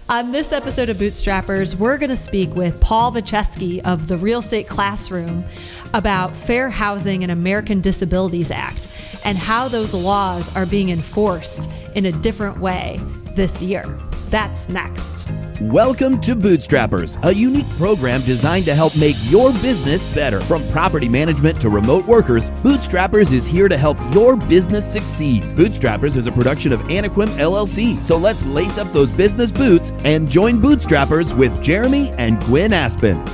On this episode of Bootstrappers, we're going to speak with Paul Vojchehoske of the Real Estate Classroom about Fair Housing and American Disabilities Act and how those laws are being enforced in a different way this year. That's next. Welcome to Bootstrappers, a unique program designed to help make your business better. From property management to remote workers, Bootstrappers is here to help your business succeed. Bootstrappers is a production of Anaquim LLC, so let's lace up those business boots and join Bootstrappers with Jeremy and Gwen Aspen.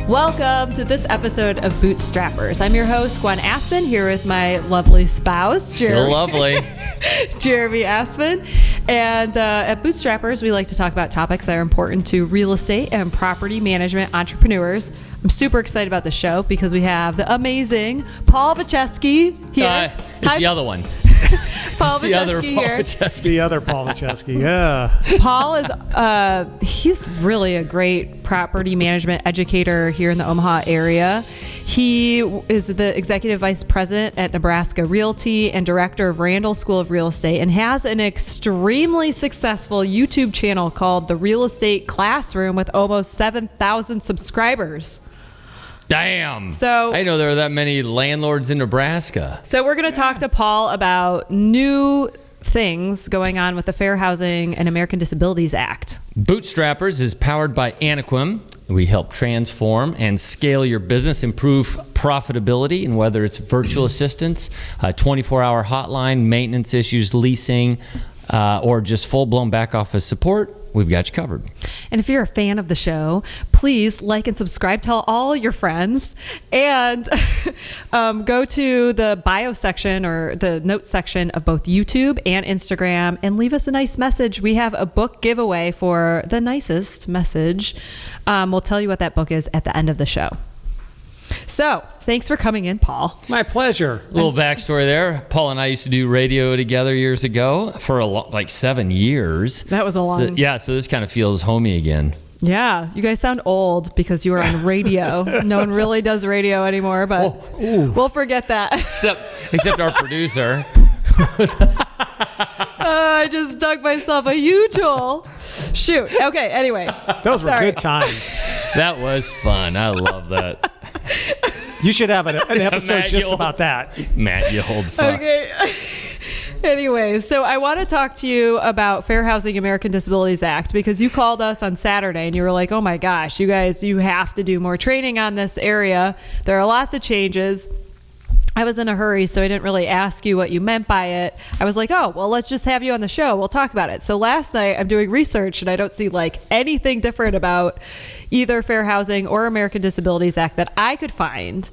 Welcome to this episode of Bootstrappers. I'm your host, Gwen Aspen, here with my lovely spouse, Still lovely. Jeremy Aspen. And at Bootstrappers, we like to talk about topics that are important to real estate and property management entrepreneurs. I'm super excited about the show because we have the amazing Paul Vojchehoske here. It's the other one. Paul Vojchehoske here. The other Paul Vojchehoske, yeah. Paul is, he's really a great property management educator here in the Omaha area. He is the executive vice president at Nebraska Realty and director of Randall School of Real Estate and has an extremely successful YouTube channel called The Real Estate Classroom with almost 7,000 subscribers. Damn. So I didn't know there were that many landlords in Nebraska. So we're going to talk to Paul about new things going on with the Fair Housing and American Disabilities Act. Bootstrappers is powered by Anaquim. We help transform and scale your business, improve profitability, and whether it's virtual assistance, 24-hour hotline, maintenance issues, leasing, or just full-blown back office support, we've got you covered. And if you're a fan of the show, please like and subscribe, tell all your friends, and go to the bio section or the notes section of both YouTube and Instagram and leave us a nice message. We have a book giveaway for the nicest message. We'll tell you what that book is at the end of the show. So, thanks for coming in, Paul. My pleasure. A little backstory there. Paul and I used to do radio together years ago for like 7 years. That was a long... So this kind of feels homey again. Yeah, you guys sound old because you were on radio. No one really does radio anymore, but we'll forget that. Except our producer. I just dug myself a huge hole. Shoot. Okay, anyway. Those were good times. That was fun. I love that. You should have an episode Matt, just about that. Matt, you hold fuck. Okay. Anyway, so I want to talk to you about Fair Housing American Disabilities Act because you called us on Saturday and you were like, oh my gosh, you guys, you have to do more training on this area. There are lots of changes. I was in a hurry, so I didn't really ask you what you meant by it. I was like, oh, well, let's just have you on the show. We'll talk about it. So last night I'm doing research and I don't see like anything different about either Fair Housing or American Disabilities Act that I could find.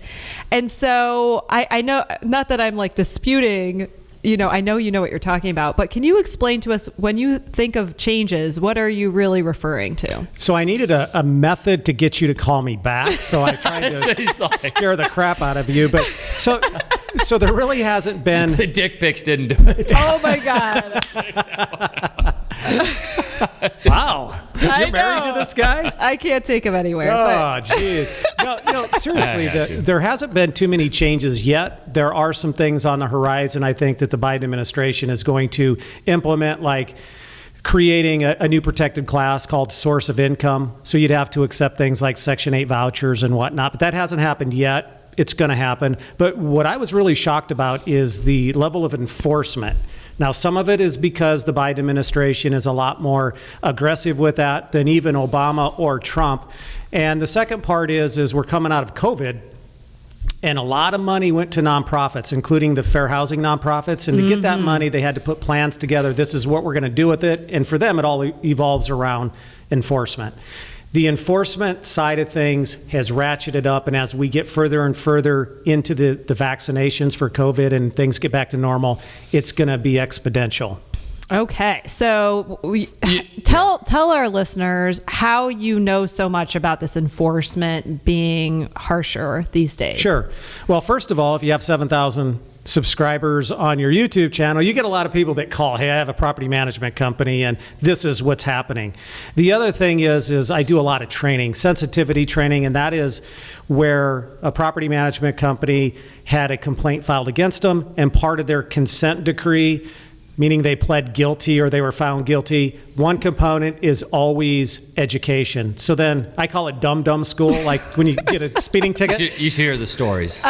And so I know, not that I'm like disputing, I know you know what you're talking about, but can you explain to us when you think of changes, what are you really referring to? So I needed a method to get you to call me back. So I tried to scare the crap out of you. But so there really hasn't been. The dick pics didn't do it. Oh my God. Wow. You're married to this guy? I can't take him anywhere. Oh, jeez. No, seriously, there hasn't been too many changes yet. There are some things on the horizon, I think, that the Biden administration is going to implement, like creating a new protected class called source of income. So you'd have to accept things like Section 8 vouchers and whatnot. But that hasn't happened yet. It's going to happen. But what I was really shocked about is the level of enforcement. Now, some of it is because the Biden administration is a lot more aggressive with that than even Obama or Trump. And the second part is we're coming out of COVID, and a lot of money went to nonprofits, including the fair housing nonprofits. And to get that money, they had to put plans together. This is what we're going to do with it. And for them, it all evolves around enforcement. The enforcement side of things has ratcheted up, and as we get further and further into the vaccinations for COVID and things get back to normal, it's going to be exponential. Okay, so tell our listeners how you know so much about this enforcement being harsher these days. Sure. Well, first of all, if you have 7,000 subscribers on your YouTube channel, you get a lot of people that call, hey, I have a property management company and this is what's happening. The other thing is I do a lot of training, sensitivity training, and that is where a property management company had a complaint filed against them, and part of their consent decree meaning they pled guilty or they were found guilty. One component is always education. So then I call it dumb school, like when you get a speeding ticket. You should hear the stories.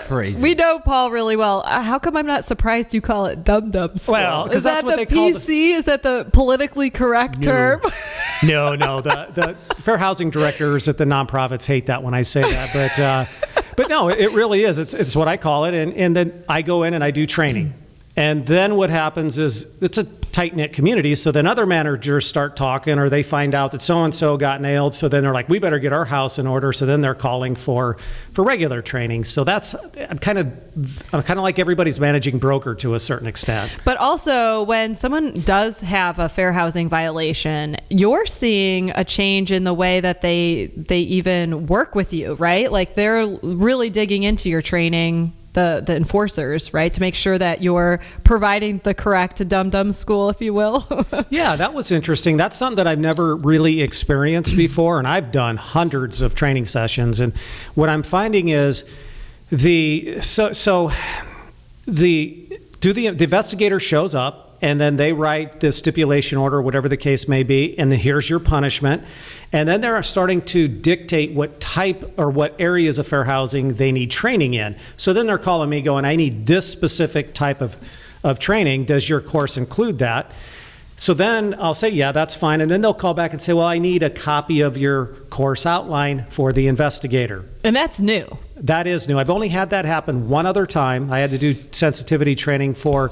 Crazy. We know Paul really well. How come I'm not surprised you call it dumb school? Well, because that's what they call call PC? Is that the politically correct term? No. The fair housing directors at the nonprofits hate that when I say that, but no, it really is. It's what I call it, and then I go in and I do training. And then what happens is it's a tight-knit community, so then other managers start talking, or they find out that so-and-so got nailed, so then they're like, we better get our house in order, so then they're calling for regular training. So I'm kind of like everybody's managing broker to a certain extent. But also, when someone does have a fair housing violation, you're seeing a change in the way that they even work with you, right? Like they're really digging into your training, the enforcers, right, to make sure that you're providing the correct dumb school, if you will. Yeah, that was interesting. That's something that I've never really experienced before, and I've done hundreds of training sessions. And what I'm finding is the investigator shows up, and then they write the stipulation order, whatever the case may be, and here's your punishment. And then they're starting to dictate what type or what areas of fair housing they need training in. So then they're calling me going, I need this specific type of training. Does your course include that? So then I'll say, yeah, that's fine. And then they'll call back and say, well, I need a copy of your course outline for the investigator. And that's new. That is new. I've only had that happen one other time. I had to do sensitivity training for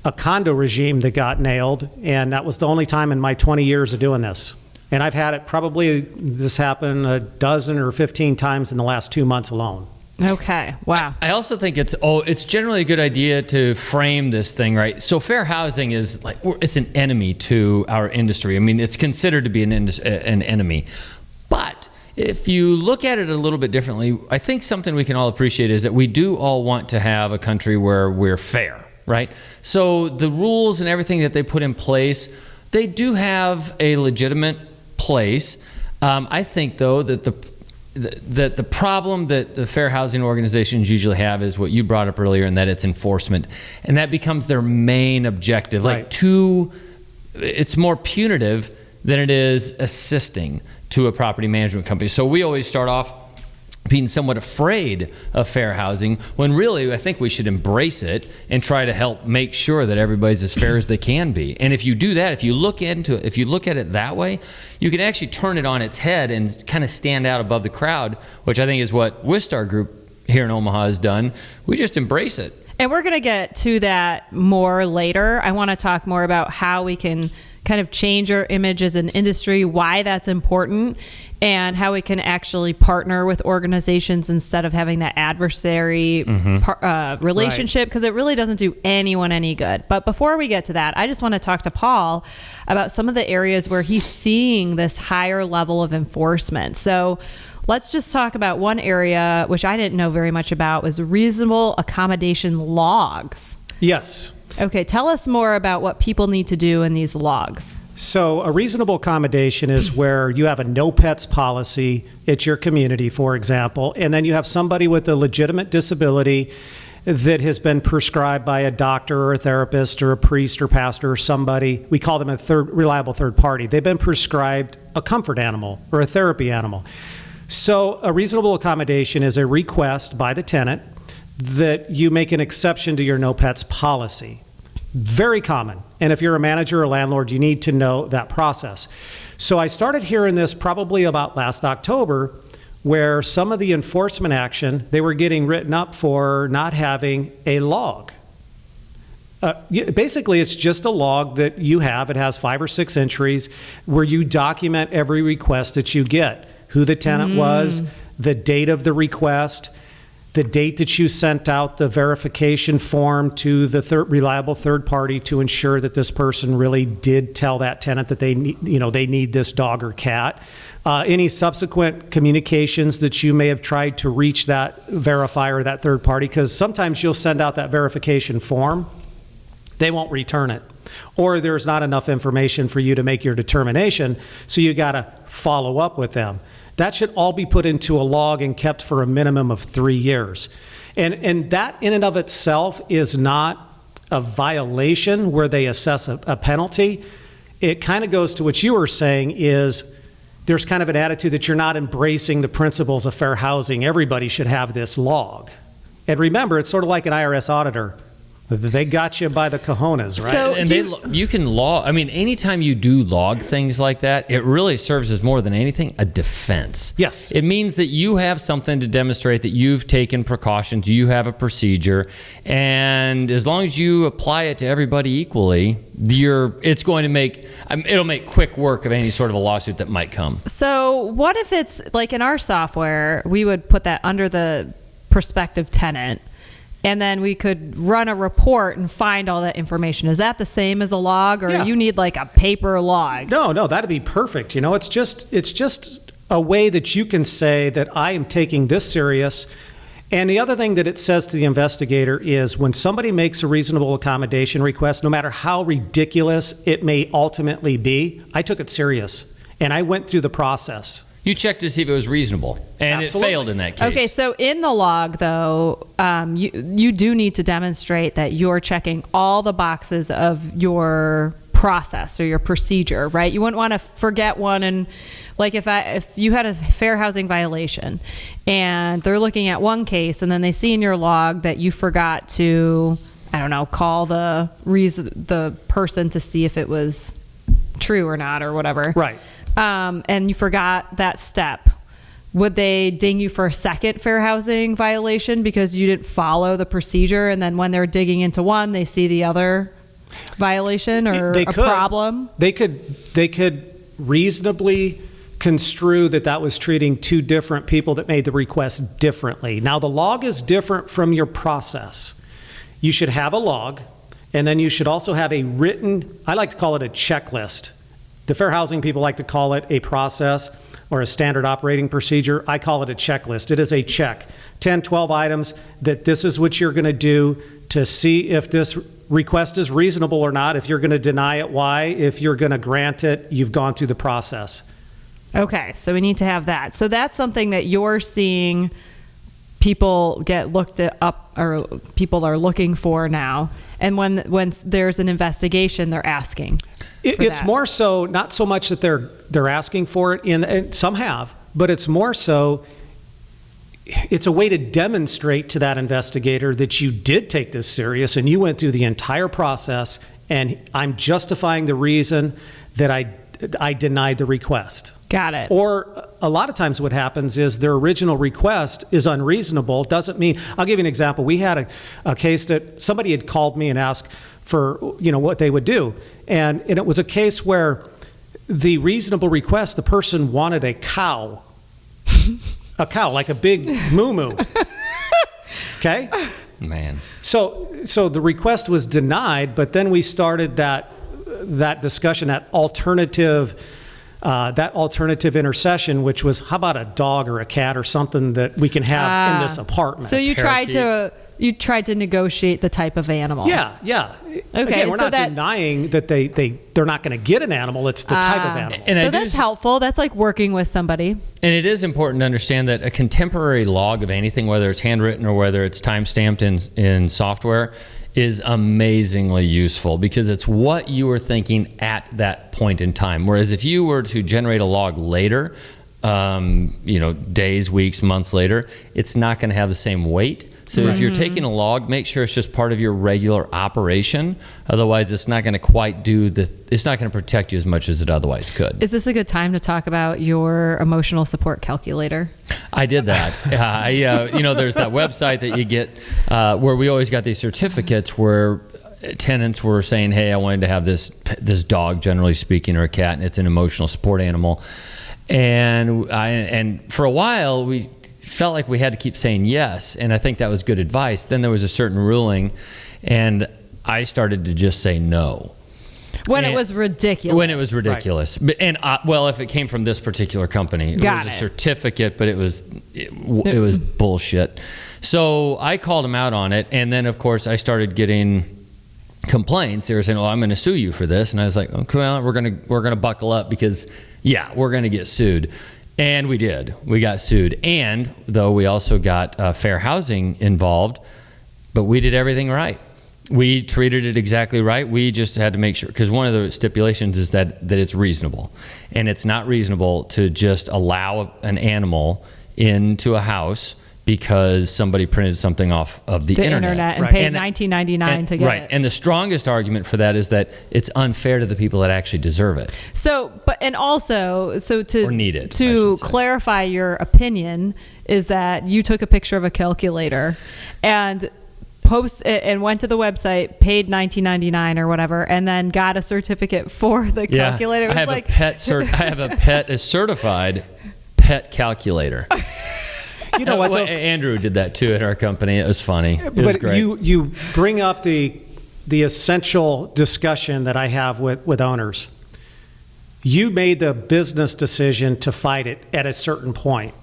a condo regime that got nailed, and that was the only time in my 20 years of doing this. And I've had it this happen a dozen or 15 times in the last 2 months alone. Okay. Wow. I also think it's generally a good idea to frame this thing, right? So fair housing is it's an enemy to our industry. I mean, it's considered to be an enemy. But if you look at it a little bit differently, I think something we can all appreciate is that we do all want to have a country where we're fair, right? So the rules and everything that they put in place, they do have a legitimate place. I think, though, that the problem that the fair housing organizations usually have is what you brought up earlier, and that it's enforcement. And that becomes their main objective. Right. It's more punitive than it is assisting to a property management company. So we always start off being somewhat afraid of fair housing, when really I think we should embrace it and try to help make sure that everybody's as fair as they can be. And if you do that, if you look at it that way, you can actually turn it on its head and kind of stand out above the crowd, which I think is what Wistar Group here in Omaha has done. We just embrace it. And we're going to get to that more later. I want to talk more about how we can kind of change our image as an industry, why that's important, and how we can actually partner with organizations instead of having that adversary relationship, because it really doesn't do anyone any good. But before we get to that, I just want to talk to Paul about some of the areas where he's seeing this higher level of enforcement. So let's just talk about one area, which I didn't know very much about, was reasonable accommodation logs. Yes. Okay, tell us more about what people need to do in these logs. So a reasonable accommodation is where you have a no pets policy at your community, for example, and then you have somebody with a legitimate disability that has been prescribed by a doctor or a therapist or a priest or pastor or somebody. We call them a reliable third party. They've been prescribed a comfort animal or a therapy animal. So a reasonable accommodation is a request by the tenant that you make an exception to your no pets policy. Very common. And if you're a manager or landlord, you need to know that process. So I started hearing this probably about last October, where some of the enforcement action, they were getting written up for not having a log. Basically, it's just a log that you have. It has 5 or 6 entries where you document every request that you get, who the tenant was, the date of the request, the date that you sent out the verification form to the reliable third party to ensure that this person really did tell that tenant that they need this dog or cat. Any subsequent communications that you may have tried to reach that verifier, that third party, because sometimes you'll send out that verification form, they won't return it, or there's not enough information for you to make your determination, so you got to follow up with them. That should all be put into a log and kept for a minimum of 3 years. And that in and of itself is not a violation where they assess a penalty, it kind of goes to what you were saying is there's kind of an attitude that you're not embracing the principles of fair housing. Everybody should have this log. And remember, it's sort of like an IRS auditor. They got you by the cojones, right? So And you can log, I mean, anytime you do log things like that, it really serves as more than anything a defense. Yes. It means that you have something to demonstrate that you've taken precautions, you have a procedure, and as long as you apply it to everybody equally, it's going to make, it'll make quick work of any sort of a lawsuit that might come. So what if it's like in our software, we would put that under the prospective tenant, and then we could run a report and find all that information. Is that the same as a log, or you need like a paper log? No, that'd be perfect. You know, it's just a way that you can say that I am taking this serious. And the other thing that it says to the investigator is when somebody makes a reasonable accommodation request, no matter how ridiculous it may ultimately be, I took it serious and I went through the process. You checked to see if it was reasonable, and Absolutely. It failed in that case. Okay, so in the log, though, you do need to demonstrate that you're checking all the boxes of your process or your procedure, right? You wouldn't want to forget one. And like if you had a fair housing violation and they're looking at one case and then they see in your log that you forgot to, I don't know, call the person to see if it was true or not or whatever. Right. And you forgot that step, would they ding you for a second fair housing violation because you didn't follow the procedure? And then when they're digging into one, they see the other violation or problem? They could reasonably construe that was treating two different people that made the request differently. Now, the log is different from your process. You should have a log, and then you should also have a written, I like to call it a checklist. The fair housing people like to call it a process or a standard operating procedure. I call it a checklist. It is a check, 10, 12 items that this is what you're going to do to see if this request is reasonable or not. If you're going to deny it, why? If you're going to grant it, you've gone through the process. Okay, so we need to have that. So that's something that you're seeing people get looked up, or people are looking for now. And when there's an investigation, they're asking. It's more so, not so much that they're asking for it, and some have, but it's more so, it's a way to demonstrate to that investigator that you did take this serious and you went through the entire process, and I'm justifying the reason that I denied the request. Got it. Or a lot of times what happens is their original request is unreasonable. Doesn't mean, I'll give you an example. We had a case that somebody had called me and asked for, what they would do. And it was a case where the reasonable request, the person wanted a cow. A cow, like a big moo-moo. Okay? Man. So the request was denied, but then we started that discussion, that alternative intercession, which was, how about a dog or a cat or something that we can have in this apartment? So you tried to negotiate the type of animal. Yeah. Okay, Again, we're so not denying that they're not going to get an animal. It's the type of animal. And so that's helpful. That's like working with somebody. And it is important to understand that a contemporary log of anything, whether it's handwritten or whether it's time-stamped in software, is amazingly useful because it's what you were thinking at that point in time. Whereas if you were to generate a log later, days, weeks, months later, it's not going to have the same weight. So if you're taking a log, make sure it's just part of your regular operation. Otherwise, it's not going to quite it's not going to protect you as much as it otherwise could. Is this a good time to talk about your emotional support calculator? I did that. There's that website that you get where we always got these certificates where tenants were saying, hey, I wanted to have this dog, generally speaking, or a cat, and it's an emotional support animal. And for a while, we felt like we had to keep saying yes, and I think that was good advice. Then there was a certain ruling, and I started to just say no. When it was ridiculous. Right. And if it came from this particular company, it was a certificate, but it was bullshit. So I called him out on it, and then of course I started getting complaints. They were saying, "Oh, I'm going to sue you for this," and I was like, "Okay, well, we're gonna buckle up because we're going to get sued." And we did. We got sued. And though we also got fair housing involved, but we did everything right. We treated it exactly right. We just had to make sure, because one of the stipulations is that it's reasonable. And it's not reasonable to just allow an animal into a house because somebody printed something off of the internet and paid $19.99 to get it. And the strongest argument for that is that it's unfair to the people that actually deserve it. So, Or need it, to clarify your opinion is that you took a picture of a calculator and went to the website, paid $19.99 or whatever, and then got a certificate for the calculator. It was I have a certified pet calculator. You know what? Andrew did that too at our company. It was funny. It was great. You bring up the essential discussion that I have with owners. You made the business decision to fight it at a certain point.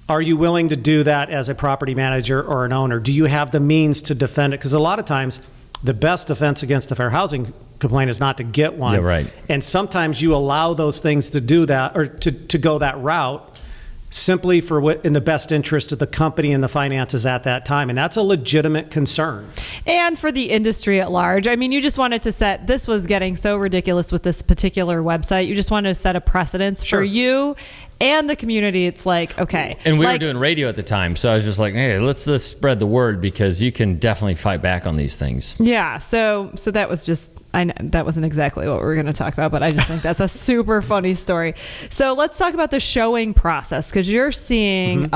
Are you willing to do that as a property manager or an owner? Do you have the means to defend it? Because a lot of times, the best defense against a fair housing complaint is not to get one. Yeah, right. And sometimes you allow those things to do that, or to go that route, simply for what in the best interest of the company and the finances at that time. And that's a legitimate concern. And for the industry at large. I mean, you just wanted to this was getting so ridiculous with this particular website. You just wanted to set a precedence for you and the community. It's like, okay. And we were doing radio at the time, so I was just like, hey, let's spread the word, because you can definitely fight back on these things. Yeah, so that was just, that wasn't exactly what we were going to talk about, but I just think that's a super funny story. So let's talk about the showing process, because you're seeing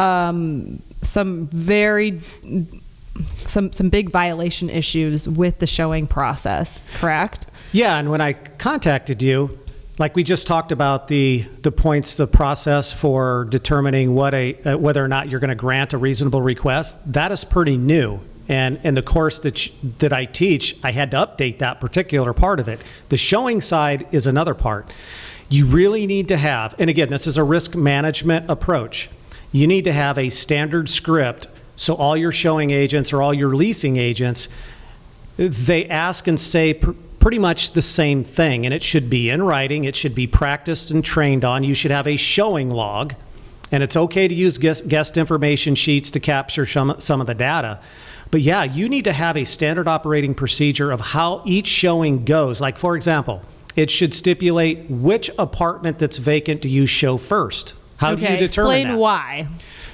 some big violation issues with the showing process, correct? Yeah, and when I contacted you, like we just talked about the points, the process for determining whether or not you're going to grant a reasonable request, that is pretty new. And in the course that I teach, I had to update that particular part of it. The showing side is another part. You really need to have, and again, this is a risk management approach. You need to have a standard script, so all your showing agents or all your leasing agents, they ask and say pretty much the same thing, and it should be in writing. It should be practiced and trained on. You should have a showing log, and it's okay to use guest information sheets to capture some of the data. But yeah, you need to have a standard operating procedure of how each showing goes. Like, for example, it should stipulate which apartment that's vacant do you show first. How do you determine explain that? Why.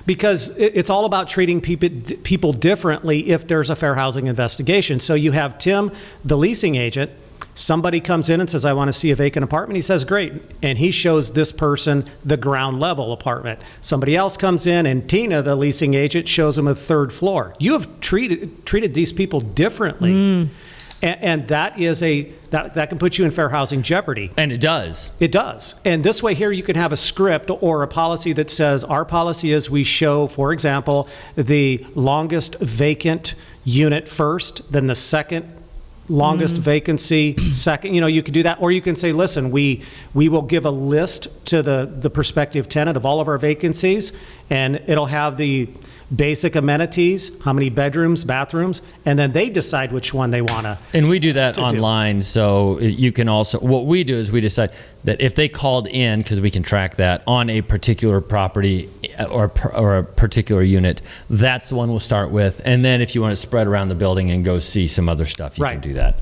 Because it's all about treating people differently if there's a fair housing investigation. So you have Tim, the leasing agent. Somebody comes in and says, I want to see a vacant apartment. He says, great. And he shows this person the ground level apartment. Somebody else comes in, and Tina, the leasing agent, shows them a third floor. You have treated these people differently. And that is that can put you in fair housing jeopardy. And it does. It does. And this way here, you can have a script or a policy that says, our policy is we show, for example, the longest vacant unit first, then the second longest vacancy second. You could do that. Or you can say, listen, we will give a list to the prospective tenant of all of our vacancies, and it'll have the basic amenities, how many bedrooms, bathrooms, and then they decide which one they want to. And we do that online, so you can also, what we do is we decide that if they called in, because we can track that, on a particular property or a particular unit, that's the one we'll start with. And then if you want to spread around the building and go see some other stuff, you can do that.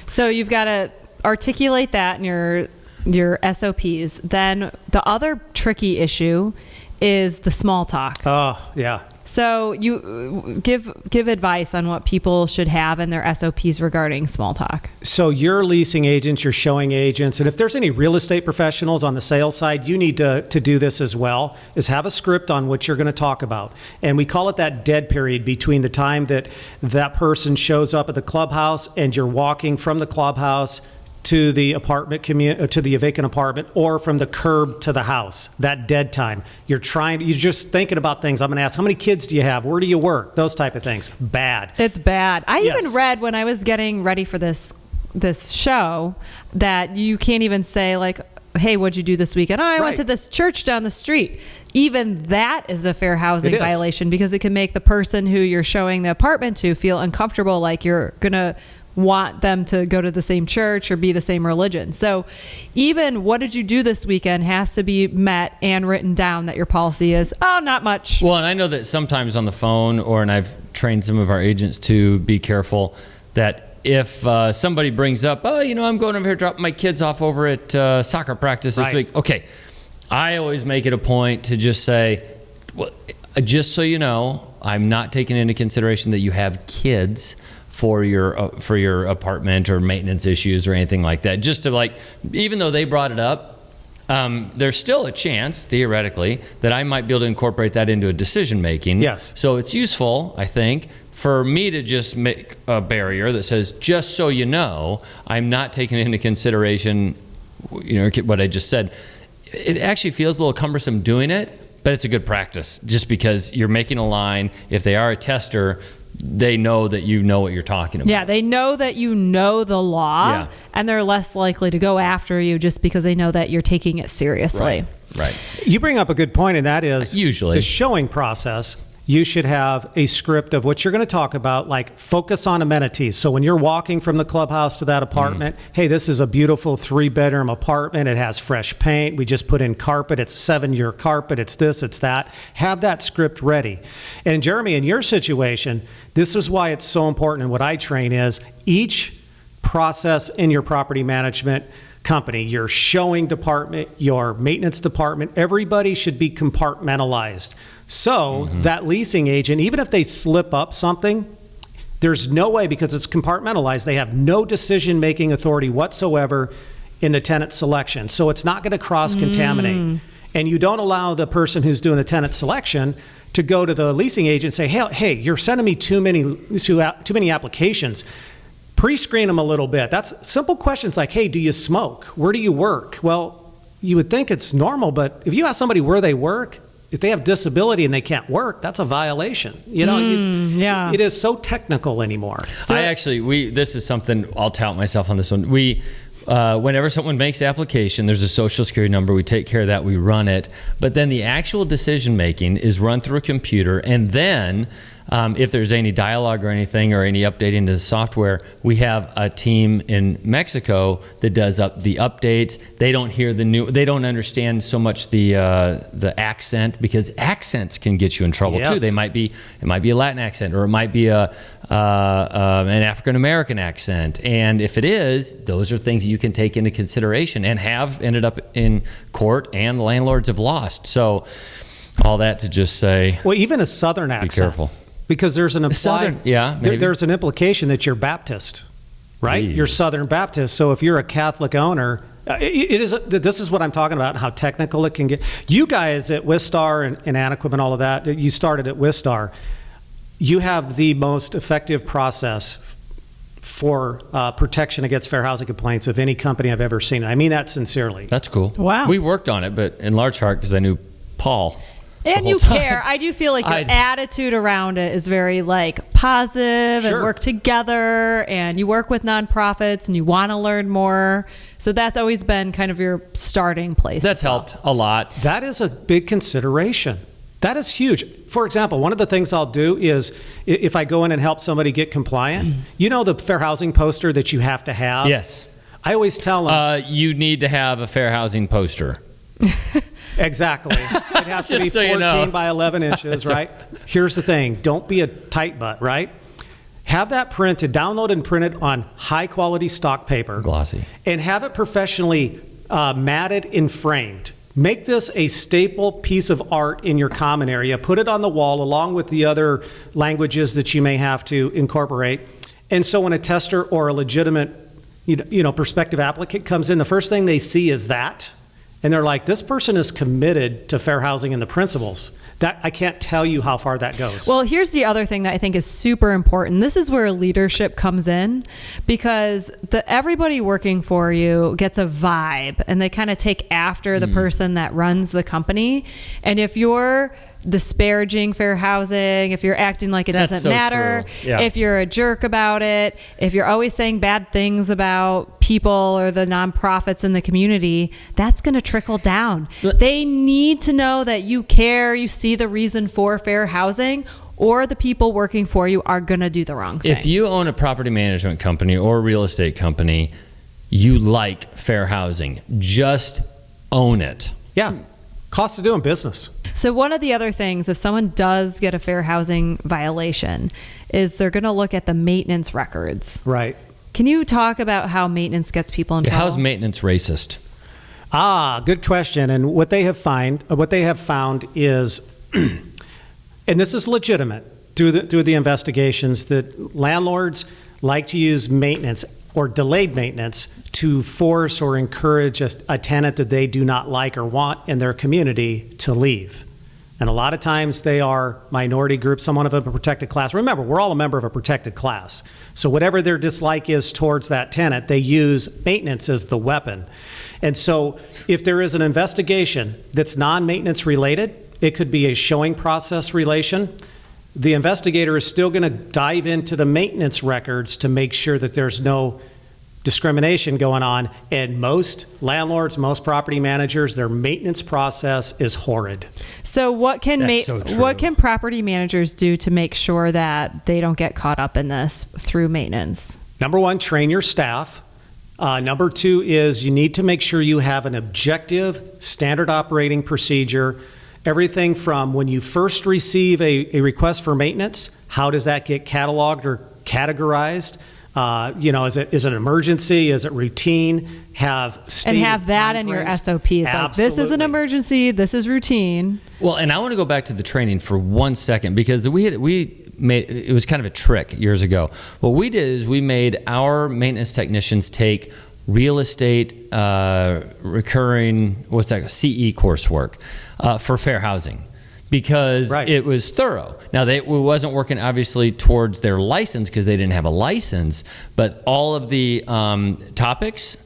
So you've got to articulate that in your SOPs. Then the other tricky issue is the small talk. Oh, yeah. So you give advice on what people should have in their SOPs regarding small talk. So your leasing agents, your showing agents, and if there's any real estate professionals on the sales side, you need to do this as well, is have a script on what you're going to talk about. And we call it that dead period between the time that person shows up at the clubhouse and you're walking from the clubhouse to the apartment to the vacant apartment, or from the curb to the house. That dead time. You're just thinking about things. I'm going to ask, how many kids do you have? Where do you work? Those type of things. Bad. It's bad. I even read when I was getting ready for this show that you can't even say like, hey, what'd you do this weekend? Oh, I went to this church down the street. Even that is a fair housing violation, because it can make the person who you're showing the apartment to feel uncomfortable, like you're going to want them to go to the same church or be the same religion. So even what did you do this weekend has to be met and written down, that your policy is, oh, not much. Well, and I know that sometimes on the phone, and I've trained some of our agents to be careful, that if somebody brings up, oh, I'm going over here dropping my kids off over at soccer practice this week. Okay, I always make it a point to just say, well, just so you know, I'm not taking into consideration that you have kids for your apartment or maintenance issues or anything like that. Just to even though they brought it up, there's still a chance, theoretically, that I might be able to incorporate that into a decision making. Yes. So it's useful, I think, for me to just make a barrier that says, just so you know, I'm not taking into consideration, what I just said. It actually feels a little cumbersome doing it, but it's a good practice, just because you're making a line. If they are a tester, they know that you know what you're talking about. Yeah, they know that you know the law, and they're less likely to go after you just because they know that you're taking it seriously. Right. You bring up a good point, and that is usually the showing process. You should have a script of what you're going to talk about, like focus on amenities. So when you're walking from the clubhouse to that apartment, hey, this is a beautiful 3-bedroom apartment. It has fresh paint. We just put in carpet. It's a 7-year carpet. It's this, it's that. Have that script ready. And Jeremy, in your situation, this is why it's so important, and what I train is each process in your property management company, your showing department, your maintenance department, everybody should be compartmentalized. So that leasing agent, even if they slip up something, there's no way, because it's compartmentalized, they have no decision-making authority whatsoever in the tenant selection. So it's not going to cross-contaminate. And you don't allow the person who's doing the tenant selection to go to the leasing agent and say, hey, you're sending me too many applications. Pre-screen them a little bit. That's simple questions like, hey, do you smoke? Where do you work? Well, you would think it's normal, but if you ask somebody where they work, if they have disability and they can't work, that's a violation. It is so technical anymore. So this is something, I'll tout myself on this one. Whenever someone makes application, there's a social security number. We take care of that. We run it. But then the actual decision making is run through a computer, and then if there's any dialogue or anything or any updating to the software, we have a team in Mexico that does the updates. They don't hear they don't understand so much the accent, because accents can get you in trouble too. It might be a Latin accent, or it might be an African American accent. And if it is, those are things you can take into consideration and have ended up in court, and landlords have lost. So all that to just say, well, even a Southern accent. Be careful. Because there's an there's an implication that you're Baptist, right? Please. You're Southern Baptist. So if you're a Catholic owner, this is what I'm talking about, how technical it can get. You guys at Wistar and Anaquim and all of that, you started at Wistar. You have the most effective process for protection against fair housing complaints of any company I've ever seen. I mean that sincerely. That's cool. Wow. We worked on it, but in large part because I knew Paul. And you care. I do feel like your attitude around it is very positive and work together, and you work with nonprofits and you want to learn more. So that's always been kind of your starting place. That's helped a lot. That is a big consideration. That is huge. For example, one of the things I'll do is if I go in and help somebody get compliant, the fair housing poster that you have to have? Yes. I always tell them. You need to have a fair housing poster. Exactly. It has to be 14 by 11 inches, right? Here's the thing. Don't be a tight butt, right? Have that printed, download and print it on high quality stock paper. Glossy. And have it professionally matted and framed. Make this a staple piece of art in your common area. Put it on the wall along with the other languages that you may have to incorporate. And so when a tester or a legitimate prospective applicant comes in, the first thing they see is that. And they're like, this person is committed to fair housing and the principles. That I can't tell you how far that goes. Well, here's the other thing that I think is super important. This is where leadership comes in, because everybody working for you gets a vibe, and they kind of take after the person that runs the company. And if you're disparaging fair housing, if you're acting like it doesn't matter, if you're a jerk about it, if you're always saying bad things about people or the nonprofits in the community, that's going to trickle down. They need to know that you care, you see the reason for fair housing, or the people working for you are going to do the wrong thing. If you own a property management company or a real estate company, you like fair housing. Just own it. Yeah. Cost of doing business. So one of the other things, if someone does get a fair housing violation, is they're going to look at the maintenance records. Right. Can you talk about how maintenance gets people in trouble? How's maintenance racist? Good question. And what they have found is, and this is legitimate through the investigations, that landlords like to use maintenance or delayed maintenance to force or encourage a tenant that they do not like or want in their community to leave. And a lot of times they are minority groups, someone of a protected class. Remember, we're all a member of a protected class. So whatever their dislike is towards that tenant, they use maintenance as the weapon. And so if there is an investigation that's non-maintenance related, it could be a showing process relation. The investigator is still going to dive into the maintenance records to make sure that there's no discrimination going on. And most landlords, most property managers, their maintenance process is horrid. So what can what can property managers do to make sure that they don't get caught up in this through maintenance? Number one, train your staff. Number two is you need to make sure you have an objective standard operating procedure. Everything from when you first receive a request for maintenance, how does that get cataloged or categorized? Is it an emergency? Is it routine? Have that in your SOPs. Like, this is an emergency. This is routine. Well, and I want to go back to the training for 1 second, because we made it was kind of a trick years ago. What we did is we made our maintenance technicians take real estate recurring CE coursework for fair housing, because it was thorough. Now, it wasn't working obviously towards their license because they didn't have a license, but all of the topics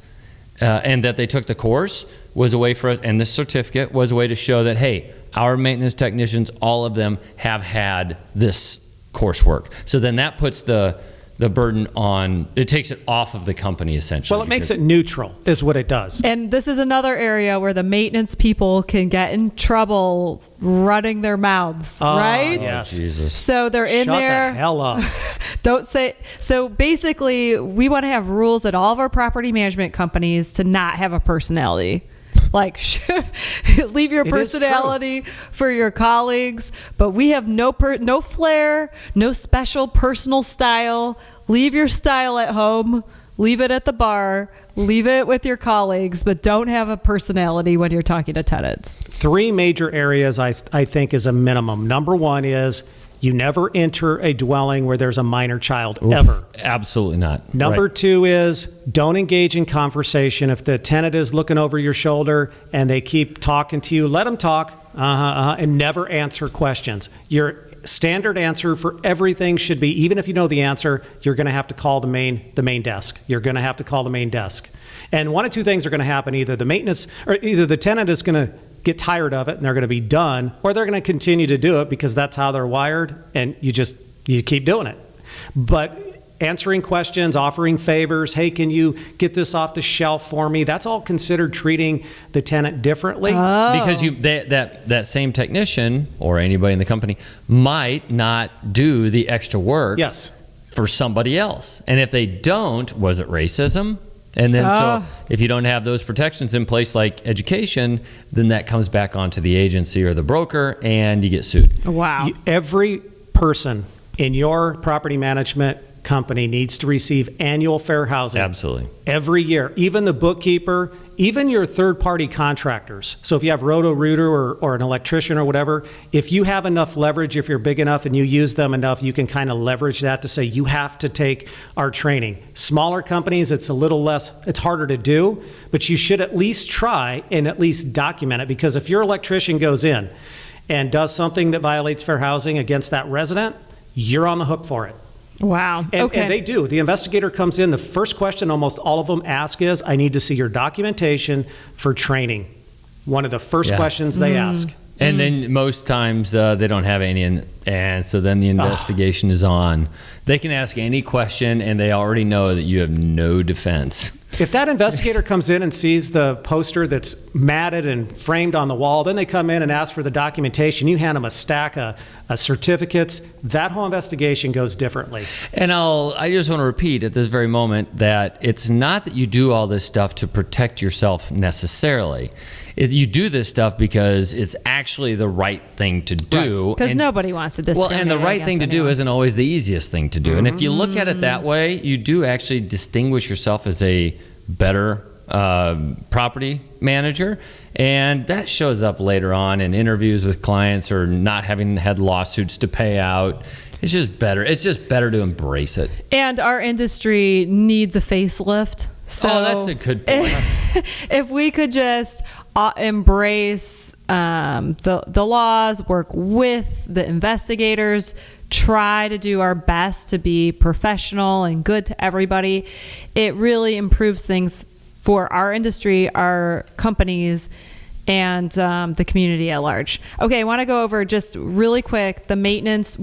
and that they took the course was a way for us, and the certificate was a way to show that, hey, our maintenance technicians, all of them have had this coursework. So then that puts the burden on, it takes it off of the company essentially. Well, it makes it neutral is what it does. And this is another area where the maintenance people can get in trouble running their mouths, right? Yes. Oh, Jesus. So they're in Shut there. the hell up. Don't say. So basically, we want to have rules at all of our property management companies to not have a personality. Like, leave your personality for your colleagues, but we have no flair, no special personal style. Leave your style at home, leave it at the bar, leave it with your colleagues, but don't have a personality when you're talking to tenants. 3 major areas I think is a minimum. Number one is you never enter a dwelling where there's a minor child, ever. Absolutely not. Number 2 is don't engage in conversation. If the tenant is looking over your shoulder and they keep talking to you, let them talk, and never answer questions. Your standard answer for everything should be, even if you know the answer, you're going to have to call the main desk. You're going to have to call the main desk. And one of two things are going to happen. Either the tenant is going to get tired of it and they're going to be done, or they're going to continue to do it because that's how they're wired, and you keep doing it. But answering questions, offering favors, hey, can you get this off the shelf for me? That's all considered treating the tenant differently. Because that same technician or anybody in the company might not do the extra work for somebody else. And if they don't, was it racism? And then so if you don't have those protections in place like education, then that comes back onto the agency or the broker and you get sued. Wow. Every person in your property management company needs to receive annual fair housing. Absolutely. Every year. Even the bookkeeper, even your third-party contractors. So if you have Roto-Rooter or an electrician or whatever, if you have enough leverage, if you're big enough and you use them enough, you can kind of leverage that to say you have to take our training. Smaller companies, it's a little less, it's harder to do, but you should at least try and at least document it, because if your electrician goes in and does something that violates fair housing against that resident, you're on the hook for it. Wow. And they do. The investigator comes in. The first question almost all of them ask is, I need to see your documentation for training. One of the first questions they ask. And then most times they don't have any, and so then the investigation is on. They can ask any question, and they already know that you have no defense. If that investigator comes in and sees the poster that's matted and framed on the wall, then they come in and ask for the documentation, you hand them a stack of certificates, that whole investigation goes differently. And I just want to repeat at this very moment that it's not that you do all this stuff to protect yourself necessarily. You do this stuff because it's actually the right thing to do. Because nobody wants to discriminate. Well, and the right thing to do isn't always the easiest thing to do. And if you look at it that way, you do actually distinguish yourself as a better property manager, and that shows up later on in interviews with clients or not having had lawsuits to pay out. It's just better. It's just better to embrace it. And our industry needs a facelift. So that's a good point. If we could just embrace the laws, work with the investigators, try to do our best to be professional and good to everybody, it really improves things for our industry, our companies, and the community at large. Okay, I want to go over just really quick the maintenance,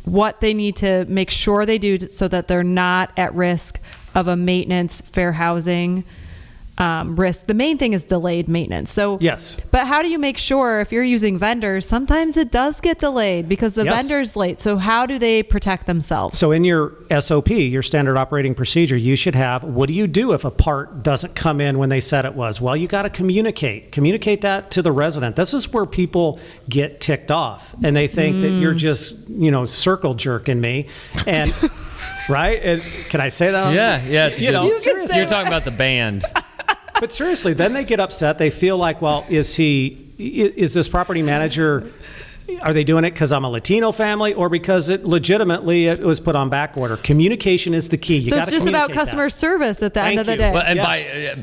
what they need to make sure they do so that they're not at risk of a maintenance, fair housing risk. The main thing is delayed maintenance. So yes. But how do you make sure if you're using vendors, sometimes it does get delayed because the vendor's late. So how do they protect themselves? So in your SOP, your standard operating procedure, you should have, what do you do if a part doesn't come in when they said it was? Well, you got to communicate that to the resident. This is where people get ticked off and they think that you're just, circle jerking me. And right? And can I say that? Yeah. It's good. You're talking about the band. But seriously, then they get upset. They feel like, well, is this property manager, are they doing it because I'm a Latino family or because it was put on back order? Communication is the key. So it's just about customer service at the end of the day. Well,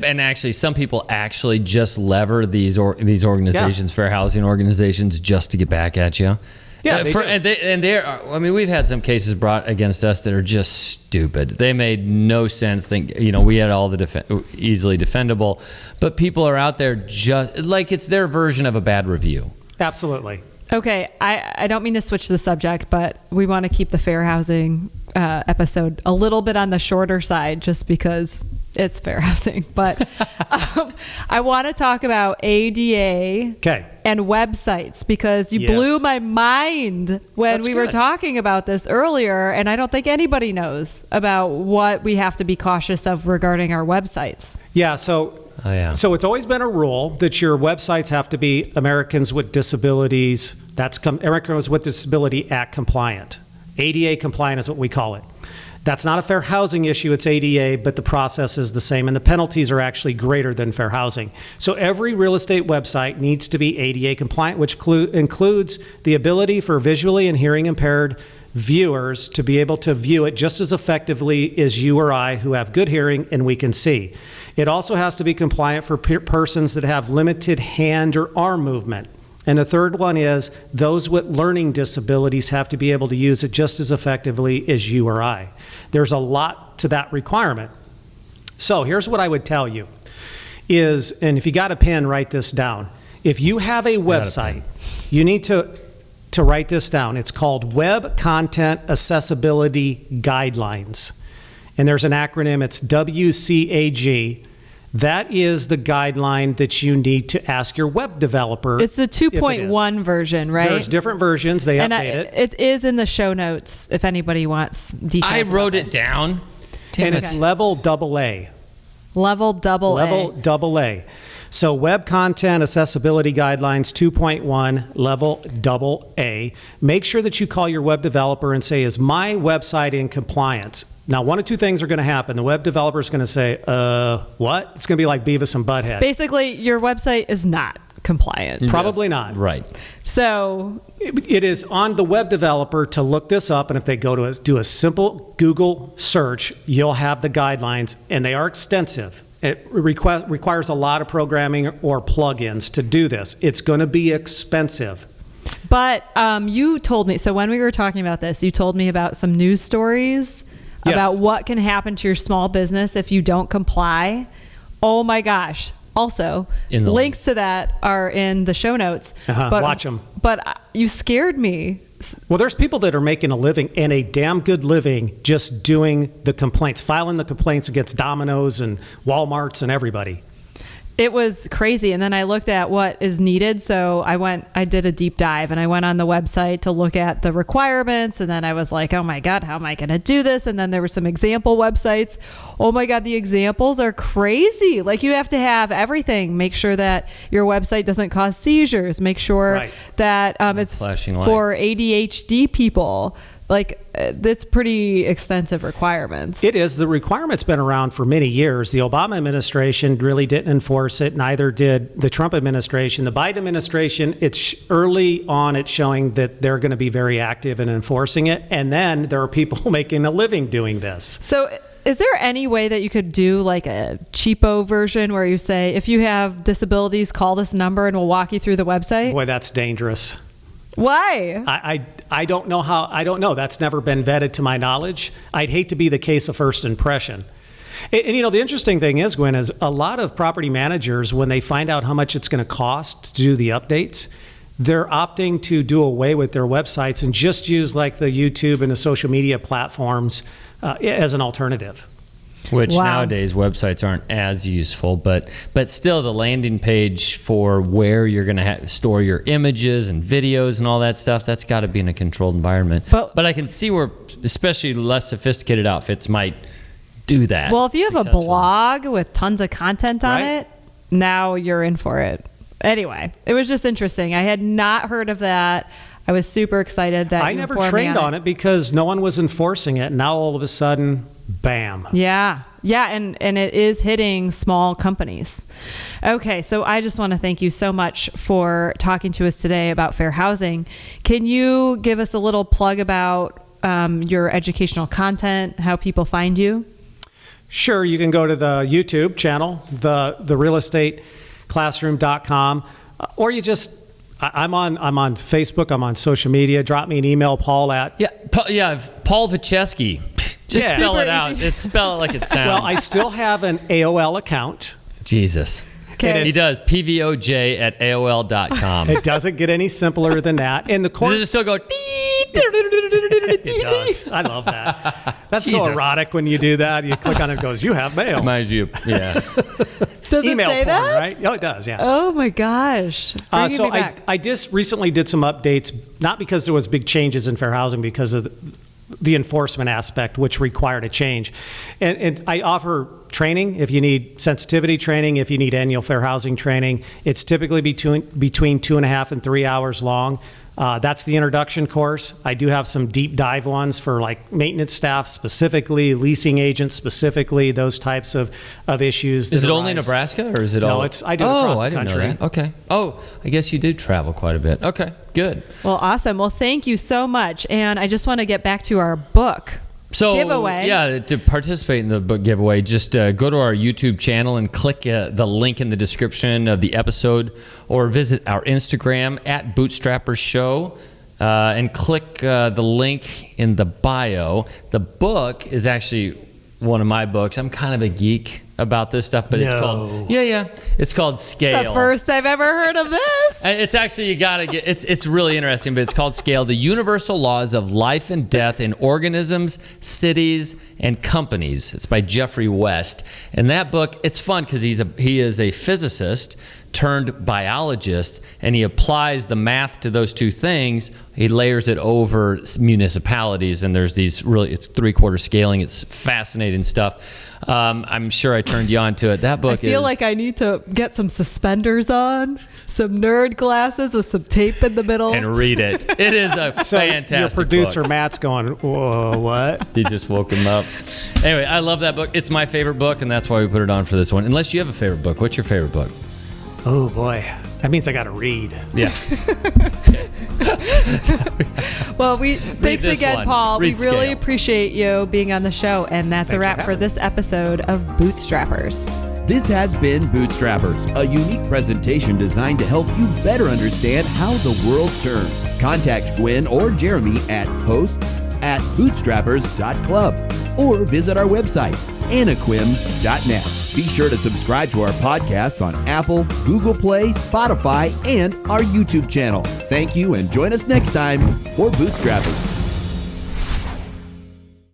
and actually, some people actually just lever these organizations, fair housing organizations, just to get back at you. Yeah, we've had some cases brought against us that are just stupid. They made no sense. We had all the easily defendable, but people are out there just like it's their version of a bad review. Absolutely. Okay, I don't mean to switch the subject, but we want to keep the fair housing episode a little bit on the shorter side just because it's fair housing. But I want to talk about ADA and websites because you blew my mind when we were talking about this earlier, and I don't think anybody knows about what we have to be cautious of regarding our websites. Yeah, so it's always been a rule that your websites have to be Americans with Disabilities, Americans with Disability Act compliant. ADA compliant is what we call it. That's not a fair housing issue, it's ADA, but the process is the same, and the penalties are actually greater than fair housing. So every real estate website needs to be ADA compliant, which includes the ability for visually and hearing impaired viewers to be able to view it just as effectively as you or I who have good hearing and we can see. It also has to be compliant for persons that have limited hand or arm movement. And the third one is those with learning disabilities have to be able to use it just as effectively as you or I. There's a lot to that requirement. So here's what I would tell you is, and if you got a pen, write this down. If you have a website, you need to write this down. It's called Web Content Accessibility Guidelines. And there's an acronym, it's WCAG. That is the guideline that you need to ask your web developer. It's the 2.1 version, right? There's different versions. They update it. It is in the show notes if anybody wants details. I wrote it down. And it's level AA. Level AA. So Web Content Accessibility Guidelines 2.1, level AA. Make sure that you call your web developer and say, is my website in compliance? Now, one of two things are going to happen. The web developer is going to say, what? It's going to be like Beavis and Butthead. Basically, your website is not compliant. Probably not. Right. So it is on the web developer to look this up, and if they go to do a simple Google search, you'll have the guidelines, and they are extensive. It requires a lot of programming or plugins to do this. It's going to be expensive. But you told me, so when we were talking about this, you told me about some news stories about what can happen to your small business if you don't comply. Oh my gosh. Also, links to that are in the show notes. Watch them. But you scared me Well, there's people that are making a living, and a damn good living, just doing the complaints, filing the complaints against Domino's and Walmarts and everybody. It was crazy. And then I looked at what is needed. So I did a deep dive, and I went on the website to look at the requirements. And then I was like, oh my God, how am I going to do this? And then there were some example websites. Oh my God, the examples are crazy. Like, you have to have everything. Make sure that your website doesn't cause seizures. Make sure that it's flashing for lights. ADHD people. Like, it's pretty extensive requirements. It is. The requirement's been around for many years. The Obama administration really didn't enforce it, neither did the Trump administration. The Biden administration, it's early on, it's showing that they're going to be very active in enforcing it. And then there are people making a living doing this. So is there any way that you could do like a cheapo version where you say, if you have disabilities, call this number and we'll walk you through the website? Boy, that's dangerous. Why? I don't know how. I don't know. That's never been vetted to my knowledge. I'd hate to be the case of first impression. And you know, the interesting thing is, Gwen, is a lot of property managers, when they find out how much it's going to cost to do the updates, they're opting to do away with their websites and just use like the YouTube and the social media platforms as an alternative. Which Wow. nowadays websites aren't as useful, but still the landing page for where you're going to store your images and videos and all that stuff, that's got to be in a controlled environment. But I can see where especially less sophisticated outfits might do that. Well, if you have a successfully. blog with tons of content on Right. it, now you're in for it. Anyway, it was just interesting. I had not heard of that. I was super excited that I you never informed me trained on it because no one was enforcing it. Now all of a sudden, bam. Yeah, and it is hitting small companies. Okay, so I just want to thank you so much for talking to us today about fair housing. Can you give us a little plug about your educational content, how people find you? Sure, you can go to the YouTube channel, the realestateClassroom.com, or you just I'm on Facebook, I'm on social media. Drop me an email, Paul at Paul Vojchehoske. Just Yeah. spell Super it out. easy. It's spell it like it sounds. Well, I still have an AOL account. Jesus. Okay. He does. PVOJ at AOL.com. It doesn't get any simpler than that. And the Does course it still go? it does. I love that. That's so Jesus. erotic when you do that. You click on it, it goes, you have mail. Reminds you. Yeah. Does Email it say porn, that? right? Oh, it does, yeah. Oh my gosh. Bringing So me back. I just recently did some updates, not because there was big changes in fair housing, because of the enforcement aspect, which required a change. And I offer training if you need sensitivity training, if you need annual fair housing training. It's typically between 2.5 and 3 hours long. That's the introduction course. I do have some deep dive ones for like maintenance staff specifically, leasing agents specifically, those types of issues. Is that it only arise. Nebraska or is it No, all? I do it across the I didn't country. know that. Okay. Oh, I guess you did travel quite a bit. Okay, good. Well, awesome. Well, thank you so much. And I just want to get back to our book So, giveaway. yeah, to participate in the book giveaway, just go to our YouTube channel and click the link in the description of the episode, or visit our Instagram at Bootstrappers Show. And click the link in the bio. The book is actually one of my books. I'm kind of a geek about this stuff, but it's called it's called Scale. It's the first I've ever heard of this. And it's actually, you gotta get, it's really interesting, but it's called Scale: The Universal Laws of Life and Death in Organisms, Cities, and Companies. It's by Jeffrey West. And that book, it's fun because he is a physicist turned biologist, and he applies the math to those two things. He layers it over municipalities, and there's these it's 3/4 scaling. It's fascinating stuff. I'm sure I turned you on to it. That book I feel like I need to get some suspenders on, some nerd glasses with some tape in the middle. and read it. It is a fantastic Your producer, book. Matt's going, whoa, what? He just woke him up. Anyway, I love that book. It's my favorite book, and that's why we put it on for this one. Unless you have a favorite book. What's your favorite book? Oh, boy. That means I got to read. Yeah. Well, thanks this again, one. Paul. Read We really Scale. appreciate you being on the show. And that's a Thanks for wrap for having this episode of Bootstrappers. This has been Bootstrappers, a unique presentation designed to help you better understand how the world turns. Contact Gwen or Jeremy at hosts@bootstrappers.club or visit our website anaquim.net. Be sure to subscribe to our podcasts on Apple, Google Play, Spotify, and our YouTube channel. Thank you, and join us next time for Bootstrappers.